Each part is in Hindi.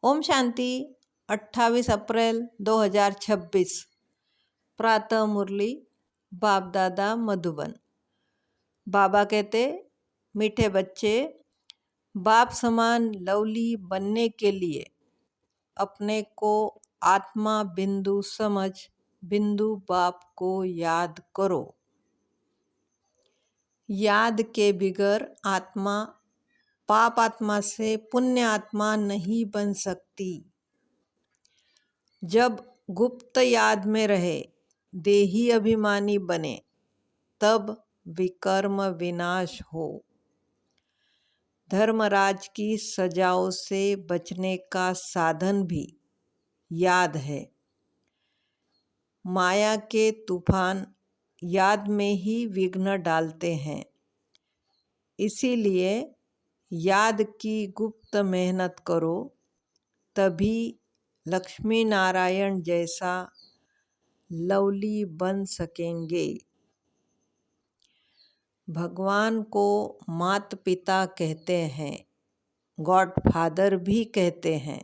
ओम शांति। 28 अप्रैल 2026 प्रातः मुरली बाप दादा मधुबन। बाबा कहते, मीठे बच्चे, बाप समान लवली बनने के लिए अपने को आत्मा बिंदु समझ बिंदु बाप को याद करो। याद के बिगर आत्मा पाप आत्मा से पुण्य आत्मा नहीं बन सकती। जब गुप्त याद में रहे, देही अभिमानी बने, तब विकर्म विनाश हो। धर्मराज की सजाओं से बचने का साधन भी याद है। माया के तूफान याद में ही विघ्न डालते हैं। इसीलिए याद की गुप्त मेहनत करो, तभी लक्ष्मी नारायण जैसा लवली बन सकेंगे। भगवान को माता पिता कहते हैं, गॉड फादर भी कहते हैं।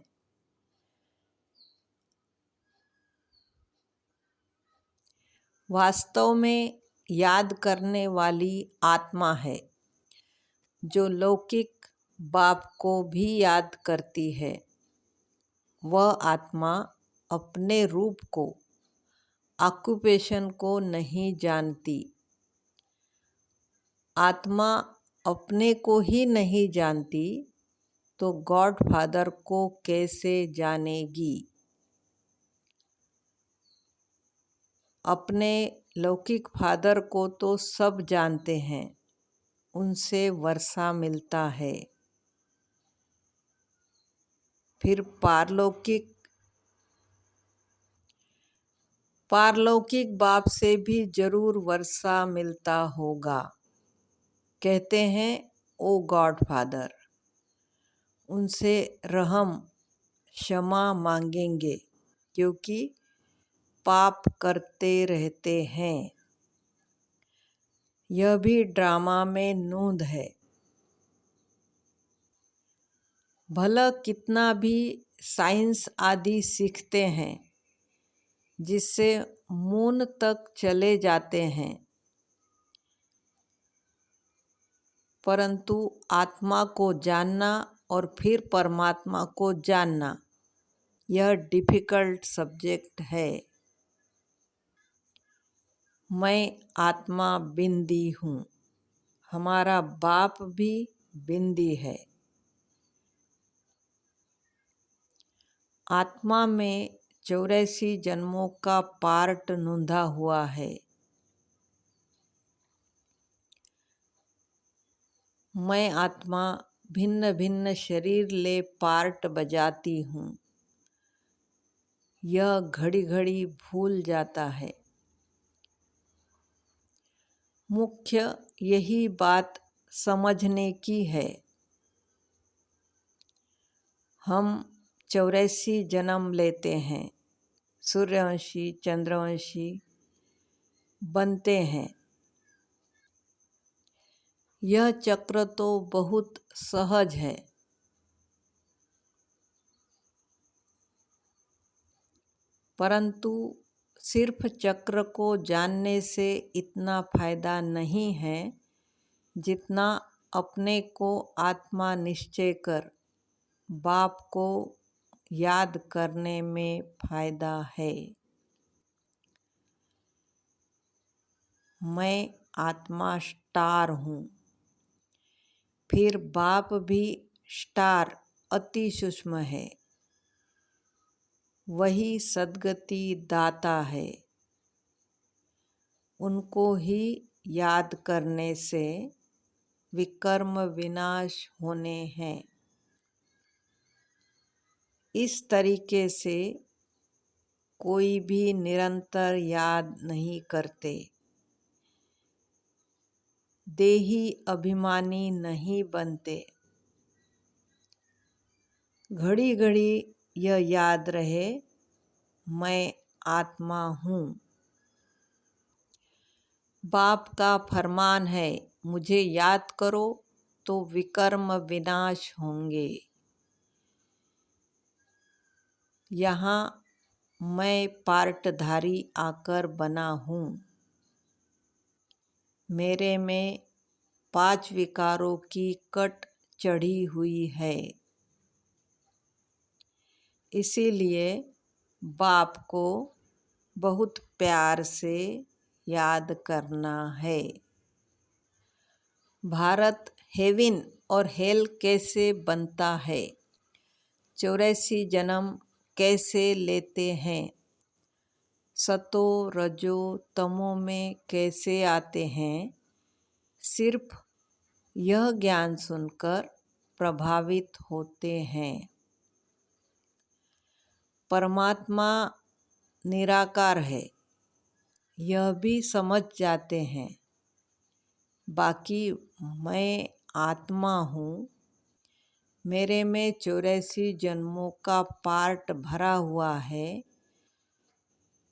वास्तव में याद करने वाली आत्मा है, जो लौकिक बाप को भी याद करती है। वह आत्मा अपने रूप को, ऑक्यूपेशन को नहीं जानती। आत्मा अपने को ही नहीं जानती तो गॉड फादर को कैसे जानेगी। अपने लौकिक फादर को तो सब जानते हैं, उनसे वर्षा मिलता है। फिर पारलौकिक बाप से भी जरूर वर्षा मिलता होगा। कहते हैं, ओ गॉड फादर, उनसे रहम क्षमा मांगेंगे, क्योंकि पाप करते रहते हैं। यह भी ड्रामा में नूंद है। भला कितना भी साइंस आदि सीखते हैं, जिससे मून तक चले जाते हैं, परंतु आत्मा को जानना और फिर परमात्मा को जानना, यह डिफिकल्ट सब्जेक्ट है। मैं आत्मा बिंदी हूँ, हमारा बाप भी बिंदी है। आत्मा में 84 जन्मों का पार्ट नूंधा हुआ है। मैं आत्मा भिन्न भिन्न शरीर ले पार्ट बजाती हूँ। यह घड़ी घड़ी भूल जाता है। मुख्य यही बात समझने की है। हम 84 जन्म लेते हैं, सूर्यवंशी चंद्रवंशी बनते हैं। यह चक्र तो बहुत सहज है, परंतु सिर्फ चक्र को जानने से इतना फायदा नहीं है, जितना अपने को आत्मा निश्चय कर बाप को याद करने में फायदा है। मैं आत्मा स्टार हूँ। फिर बाप भी स्टार अति सूक्ष्म है। वही सद्गति दाता है। उनको ही याद करने से विकर्म विनाश होने हैं। इस तरीके से कोई भी निरंतर याद नहीं करते। देही अभिमानी नहीं बनते। घड़ी घड़ी यह याद रहे, मैं आत्मा हूँ। बाप का फरमान है, मुझे याद करो तो विकर्म विनाश होंगे। यहाँ मैं पार्टधारी आकर बना हूँ। मेरे में 5 विकारों की कट चढ़ी हुई है। इसीलिए बाप को बहुत प्यार से याद करना है। भारत हेवन और हेल कैसे बनता है? 84 जन्म कैसे लेते हैं? सतो रजो तमो में कैसे आते हैं? सिर्फ यह ज्ञान सुनकर प्रभावित होते हैं। परमात्मा निराकार है, यह भी समझ जाते हैं। बाकी मैं आत्मा हूँ, मेरे में 84 जन्मों का पार्ट भरा हुआ है।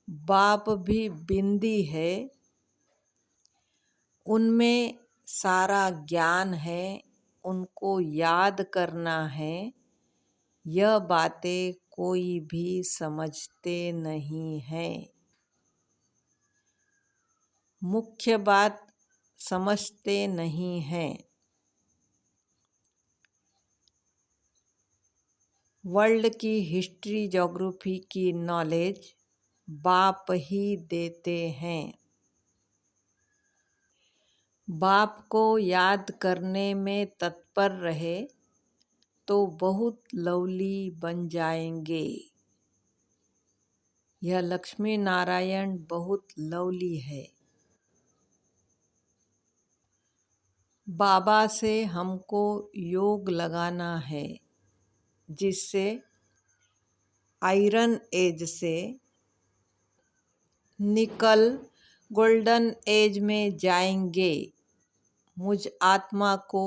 बाप भी बिंदी है, उनमें सारा ज्ञान है, उनको याद करना है। यह बातें कोई भी समझते नहीं हैं। मुख्य बात समझते नहीं हैं। वर्ल्ड की हिस्ट्री ज्योग्राफी की नॉलेज बाप ही देते हैं। बाप को याद करने में तत्पर रहे तो बहुत लवली बन जाएंगे। यह लक्ष्मी नारायण बहुत लवली है। बाबा से हमको योग लगाना है, जिससे आयरन एज से निकल गोल्डन एज में जाएंगे। मुझ आत्मा को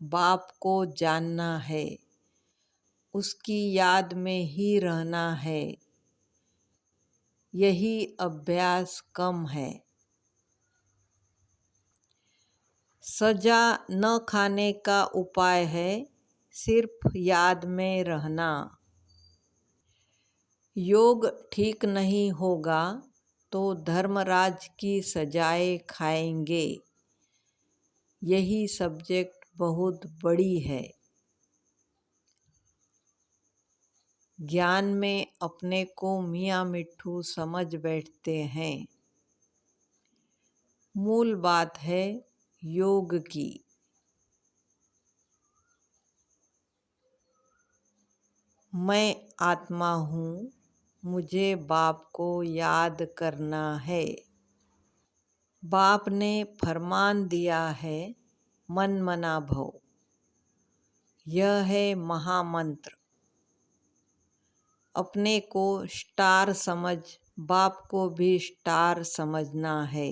बाप को जानना है, उसकी याद में ही रहना है। यही अभ्यास कम है। सजा न खाने का उपाय है सिर्फ याद में रहना। योग ठीक नहीं होगा तो धर्मराज की सजाएं खाएंगे। यही सब्जेक्ट बहुत बड़ी है। ज्ञान में अपने को मियाँ मिट्ठू समझ बैठते हैं। मूल बात है योग की। मैं आत्मा हूँ, मुझे बाप को याद करना है। बाप ने फरमान दिया है, मन मना भव। यह है महामंत्र। अपने को स्टार समझ बाप को भी स्टार समझना है।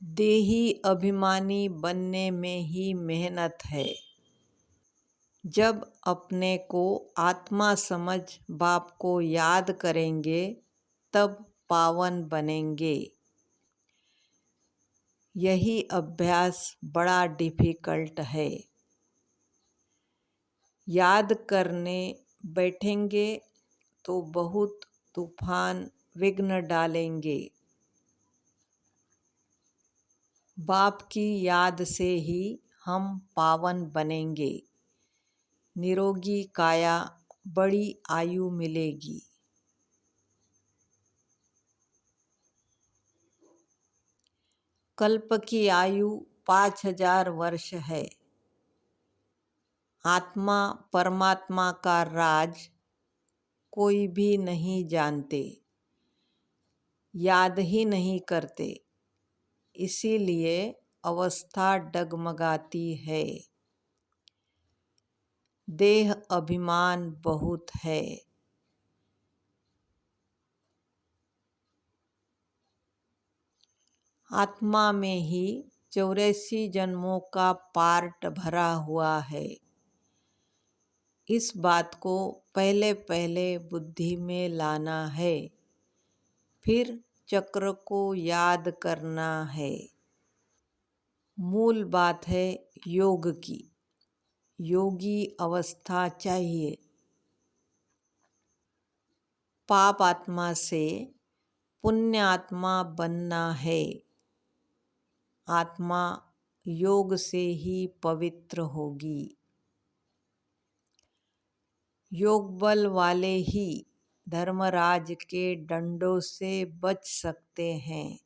देही अभिमानी बनने में ही मेहनत है। जब अपने को आत्मा समझ बाप को याद करेंगे तब पावन बनेंगे। यही अभ्यास बड़ा डिफिकल्ट है। याद करने बैठेंगे तो बहुत तूफान विघ्न डालेंगे। बाप की याद से ही हम पावन बनेंगे। निरोगी काया, बड़ी आयु मिलेगी। कल्प की आयु 5000 वर्ष है। आत्मा परमात्मा का राज कोई भी नहीं जानते, याद ही नहीं करते। इसीलिए अवस्था डगमगाती है। देह अभिमान बहुत है। आत्मा में ही 84 जन्मों का पार्ट भरा हुआ है। इस बात को पहले पहले बुद्धि में लाना है, फिर चक्र को याद करना है। मूल बात है योग की। योगी अवस्था चाहिए। पाप आत्मा से पुण्य आत्मा बनना है। आत्मा योग से ही पवित्र होगी। योग बल वाले ही धर्मराज के डंडों से बच सकते हैं।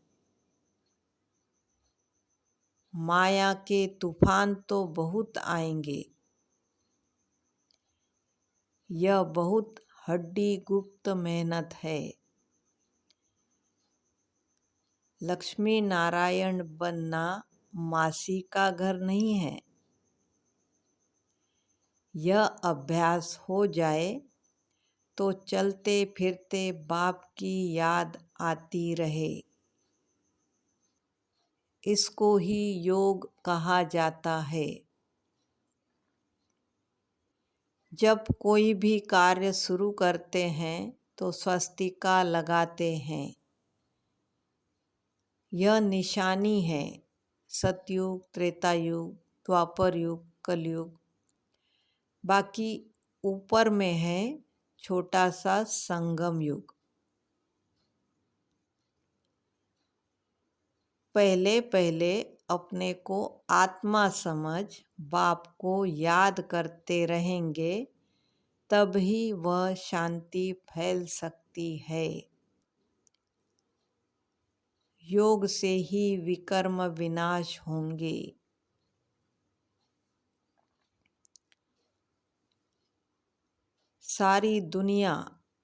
माया के तूफान तो बहुत आएंगे। यह बहुत हड्डी गुप्त मेहनत है। लक्ष्मी नारायण बनना मासी का घर नहीं है। यह अभ्यास हो जाए तो चलते फिरते बाप की याद आती रहे। इसको ही योग कहा जाता है। जब कोई भी कार्य शुरू करते हैं तो स्वस्तिका लगाते हैं। यह निशानी है सतयुग, त्रेतायुग, द्वापर युग, कलयुग। बाकी ऊपर में है छोटा सा संगम युग। पहले पहले अपने को आत्मा समझ बाप को याद करते रहेंगे, तब ही वह शांति फैल सकती है। योग से ही विकर्म विनाश होंगे। सारी दुनिया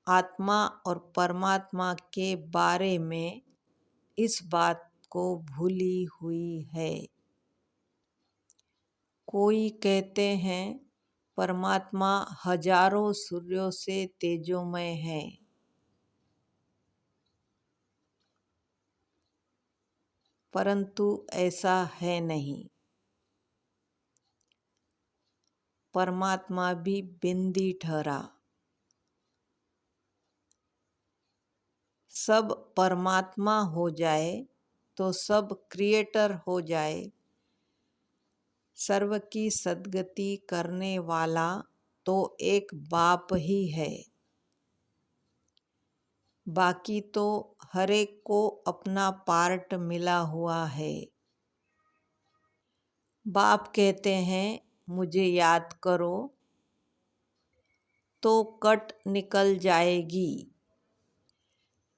आत्मा और परमात्मा के बारे में इस बात को भूली हुई है। कोई कहते हैं परमात्मा हजारों सूर्यों से तेजोमय है। परंतु ऐसा है नहीं। परमात्मा भी बिंदी ठहरा। सब परमात्मा हो जाए तो सब क्रिएटर हो जाए। सर्व की सद्गति करने वाला तो एक बाप ही है। बाकी तो हर एक को अपना पार्ट मिला हुआ है। बाप कहते हैं मुझे याद करो तो कट निकल जाएगी।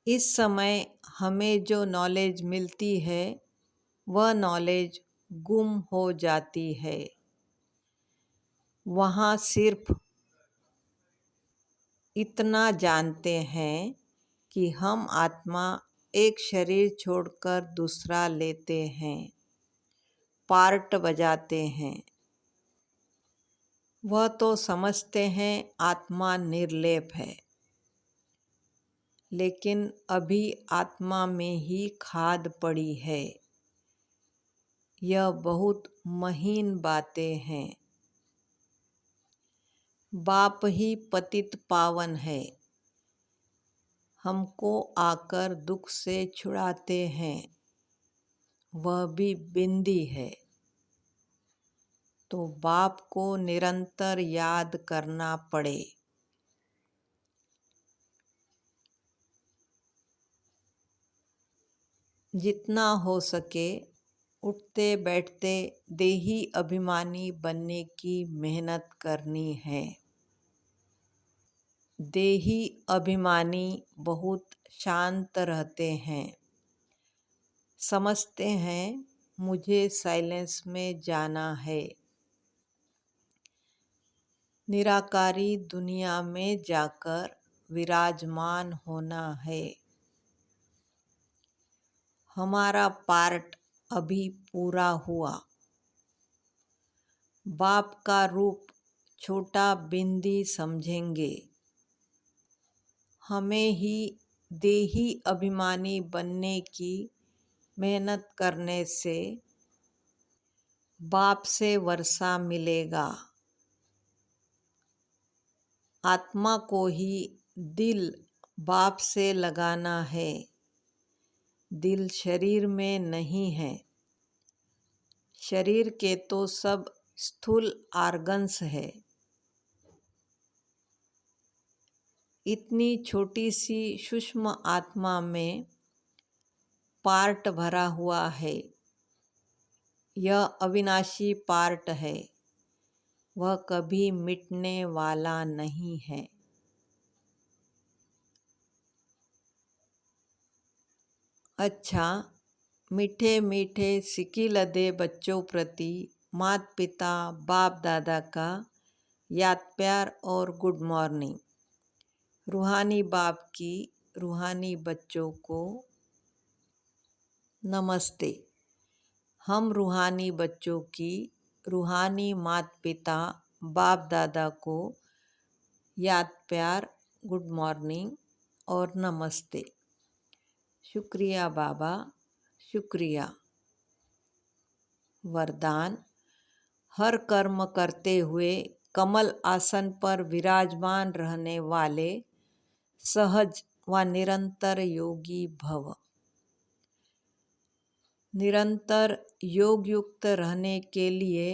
इस समय हमें जो नॉलेज मिलती है वह नॉलेज गुम हो जाती है। वहाँ सिर्फ इतना जानते हैं कि हम आत्मा एक शरीर छोड़कर दूसरा लेते हैं, पार्ट बजाते हैं। वह तो समझते हैं आत्मा निर्लेप है, लेकिन अभी आत्मा में ही खाद पड़ी है। यह बहुत महीन बातें हैं। बाप ही पतित पावन है। हमको आकर दुख से छुड़ाते हैं। वह भी बिंदी है। तो बाप को निरंतर याद करना पड़े। जितना हो सके उठते बैठते देही अभिमानी बनने की मेहनत करनी है। देही अभिमानी बहुत शांत रहते हैं। समझते हैं मुझे साइलेंस में जाना है। निराकारी दुनिया में जाकर विराजमान होना है। हमारा पार्ट अभी पूरा हुआ। बाप का रूप छोटा बिंदी समझेंगे। हमें ही देही अभिमानी बनने की मेहनत करने से बाप से वर्षा मिलेगा। आत्मा को ही दिल बाप से लगाना है। दिल शरीर में नहीं है। शरीर के तो सब स्थूल आर्गन्स है। इतनी छोटी सी सूक्ष्म आत्मा में पार्ट भरा हुआ है। यह अविनाशी पार्ट है, वह कभी मिटने वाला नहीं है। अच्छा, मीठे मीठे सिकिलदे बच्चों प्रति माता पिता बाप दादा का याद प्यार और गुड मॉर्निंग। रूहानी बाप की रूहानी बच्चों को नमस्ते। हम रूहानी बच्चों की रूहानी माता पिता बाप दादा को याद प्यार गुड मॉर्निंग और नमस्ते। शुक्रिया बाबा, शुक्रिया। वरदान: हर कर्म करते हुए कमल आसन पर विराजमान रहने वाले सहज व निरंतर योगी भव। निरंतर योग युक्त रहने के लिए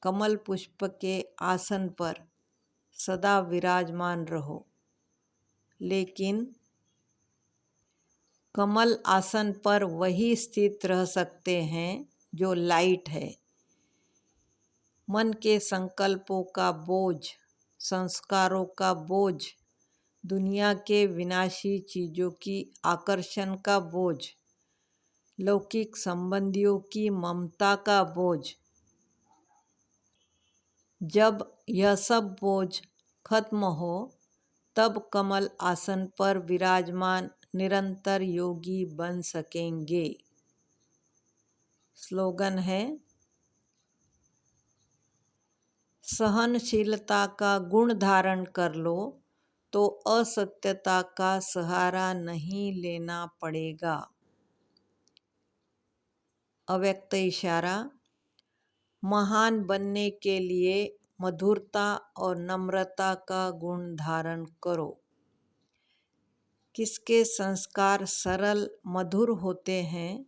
कमल पुष्प के आसन पर सदा विराजमान रहो, लेकिन कमल आसन पर वही स्थित रह सकते हैं जो लाइट है। मन के संकल्पों का बोझ, संस्कारों का बोझ, दुनिया के विनाशी चीज़ों की आकर्षण का बोझ, लौकिक संबंधियों की ममता का बोझ, जब यह सब बोझ खत्म हो तब कमल आसन पर विराजमान निरंतर योगी बन सकेंगे। स्लोगन है: सहनशीलता का गुण धारण कर लो तो असत्यता का सहारा नहीं लेना पड़ेगा। अव्यक्त इशारा: महान बनने के लिए मधुरता और नम्रता का गुण धारण करो। किसके संस्कार सरल मधुर होते हैं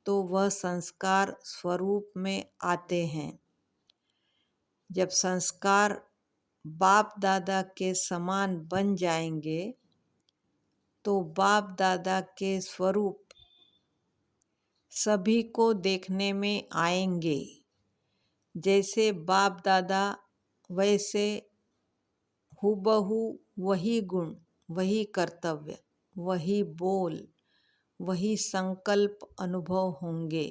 तो वह संस्कार स्वरूप में आते हैं। जब संस्कार बाप दादा के समान बन जाएंगे तो बाप दादा के स्वरूप सभी को देखने में आएंगे। जैसे बाप दादा वैसे हूबहू वही गुण, वही कर्तव्य, वही बोल, वही संकल्प अनुभव होंगे।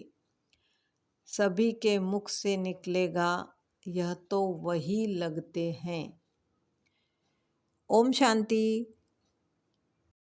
सभी के मुख से निकलेगा, यह तो वही लगते हैं। ओम शांति।